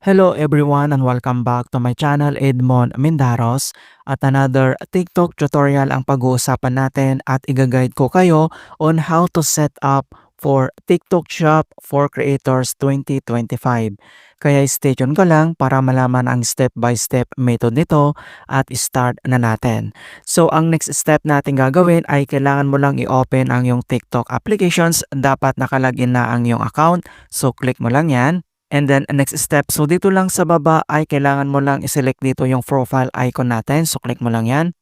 Hello everyone and welcome back to my channel Edmond Mindaros at another TikTok tutorial ang pag-uusapan natin at i-guide ko kayo on how to set up for TikTok Shop for Creators 2025. Kaya stay tuned ka lang para malaman ang step-by-step method nito at start na natin. So ang next step natin gagawin ay kailangan mo lang i-open ang yung TikTok applications. Dapat nakalagin na ang yung account. So click mo lang yan. And then next step, so dito lang sa baba ay kailangan mo lang i-select dito yung profile icon natin. So click mo lang yan.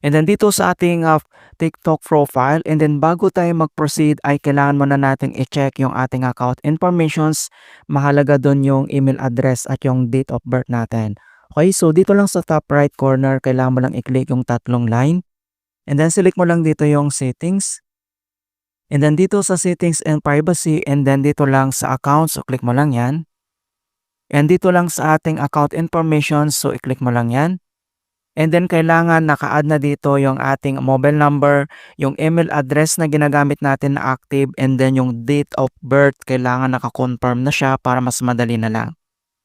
And then dito sa ating TikTok profile, and then bago tayo mag-proceed ay kailangan mo na natin i-check yung ating account informations. Mahalaga doon yung email address at yung date of birth natin. Okay, so dito lang sa top right corner, kailangan mo lang i-click yung tatlong line. And then select mo lang dito yung settings. And then dito sa settings and privacy, and then dito lang sa account, so click mo lang yan. And dito lang sa ating account information, so i-click mo lang yan. And then kailangan naka-add na dito yung ating mobile number, yung email address na ginagamit natin na active, and then yung date of birth, kailangan naka-confirm na siya para mas madali na lang.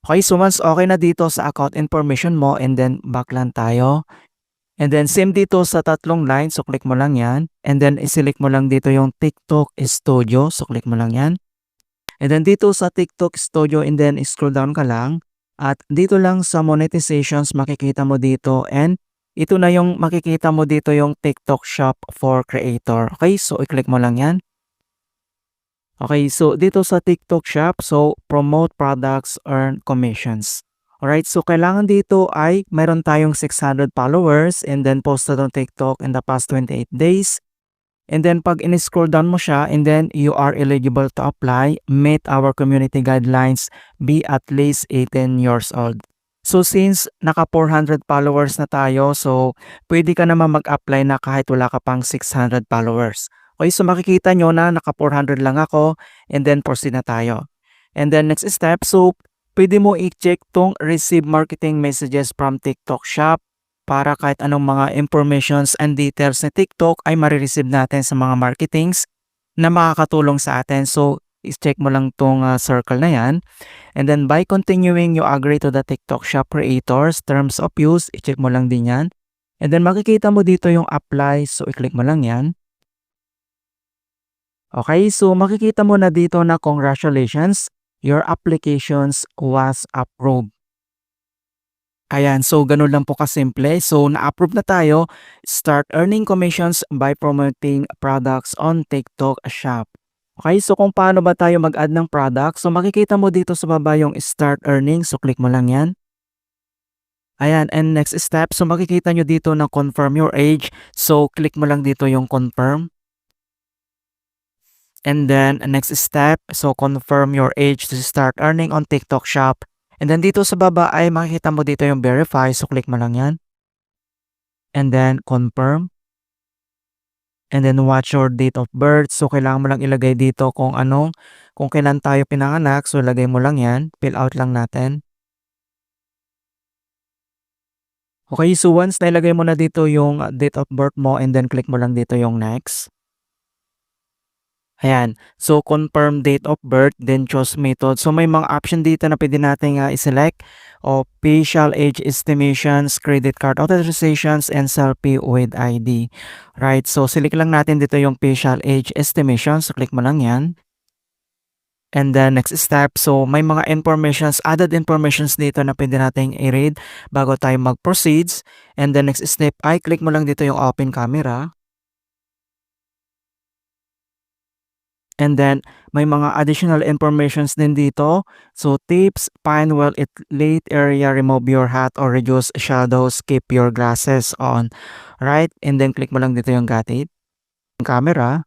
Okay, so once okay na dito sa account information mo, and then back lang tayo. And then same dito sa tatlong line, so click mo lang yan. And then i-select mo lang dito yung TikTok Studio, so click mo lang yan. And then dito sa TikTok Studio, and then scroll down ka lang. At dito lang sa monetizations, makikita mo dito. And ito na yung makikita mo dito yung TikTok Shop for Creator. Okay, so i-click mo lang yan. Okay, so dito sa TikTok Shop, so promote products, earn commissions. Alright, so kailangan dito ay mayroon tayong 600 followers and then posted on TikTok in the past 28 days. And then pag in-scroll down mo siya, and then you are eligible to apply, meet our community guidelines, be at least 18 years old. So since naka 400 followers na tayo, so pwede ka naman mag-apply na kahit wala ka pang 600 followers. Okay, so makikita nyo na naka 400 lang ako, and then proceed na tayo. And then next step, so pwede mo i-check tong receive marketing messages from TikTok Shop para kahit anong mga informations and details na TikTok ay marireceive natin sa mga marketings na makakatulong sa atin. So, i-check mo lang tong circle na yan. And then by continuing, you agree to the TikTok Shop creators terms of use. I-check mo lang din yan. And then makikita mo dito yung apply. So, i-click mo lang yan. Okay, so makikita mo na dito na congratulations. Your applications was approved. Ayan, so ganun lang po kasimple. So na-approve na tayo. Start earning commissions by promoting products on TikTok Shop. Okay, so kung paano ba tayo mag-add ng product? So makikita mo dito sa baba yung start earning. So click mo lang yan. Ayan, and next step. So makikita nyo dito na confirm your age. So click mo lang dito yung confirm. And then next step, so confirm your age to start earning on TikTok Shop. And then dito sa baba ay makikita mo dito yung verify. So click mo lang yan. And then confirm. And then watch your date of birth. So kailangan mo lang ilagay dito kung kailan tayo pinanganak. So lagay mo lang yan. Fill out lang natin. Okay, so once nailagay mo na dito yung date of birth mo, and then click mo lang dito yung next. Ayan. So, confirm date of birth, then choose method. So, may mga option dito na pwede natin i-select. O facial age estimations, credit card authorizations, and selfie with ID. Right. So, select lang natin dito yung facial age estimations. So, click mo lang yan. And then, next step. So, may mga informations, added informations dito na pwede natin i-read bago tayo mag-proceeds. And then, next step ay click mo lang dito yung open camera. And then, may mga additional informations din dito. So, tips, find well it late area, remove your hat or reduce shadows, keep your glasses on. Right? And then, click mo lang dito yung got it. Camera.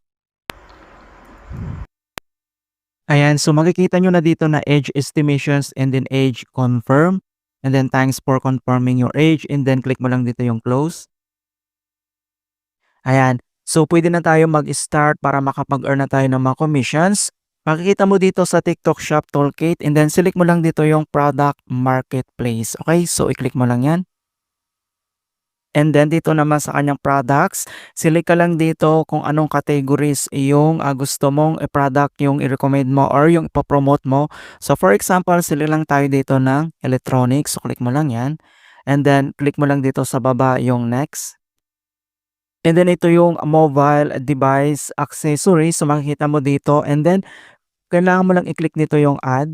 Ayan, so makikita nyo na dito na age estimations and then age confirm. And then, thanks for confirming your age. And then, click mo lang dito yung close. Ayan. So, pwede na tayo mag-start para makapag-earn na tayo ng mga commissions. Makikita mo dito sa TikTok Shop Toolkit, and then select mo lang dito yung Product Marketplace. Okay, so i-click mo lang yan. And then dito naman sa kanyang products, select ka lang dito kung anong categories yung gusto mong product yung i-recommend mo or yung ipopromote mo. So for example, select lang tayo dito ng electronics. So click mo lang yan. And then click mo lang dito sa baba yung next. And then ito yung mobile device accessories. So makikita mo dito. And then kailangan mo lang i-click dito yung add.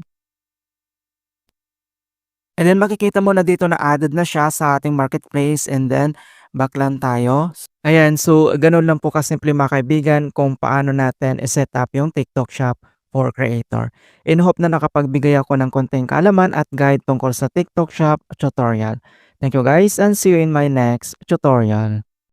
And then makikita mo na dito na added na siya sa ating marketplace and then back lang tayo. Ayan, so ganun lang po kasimple mga kaibigan kung paano natin i-set up yung TikTok Shop for Creator. In hope na nakapagbigay ako ng konting kaalaman at guide tungkol sa TikTok Shop tutorial. Thank you guys and see you in my next tutorial.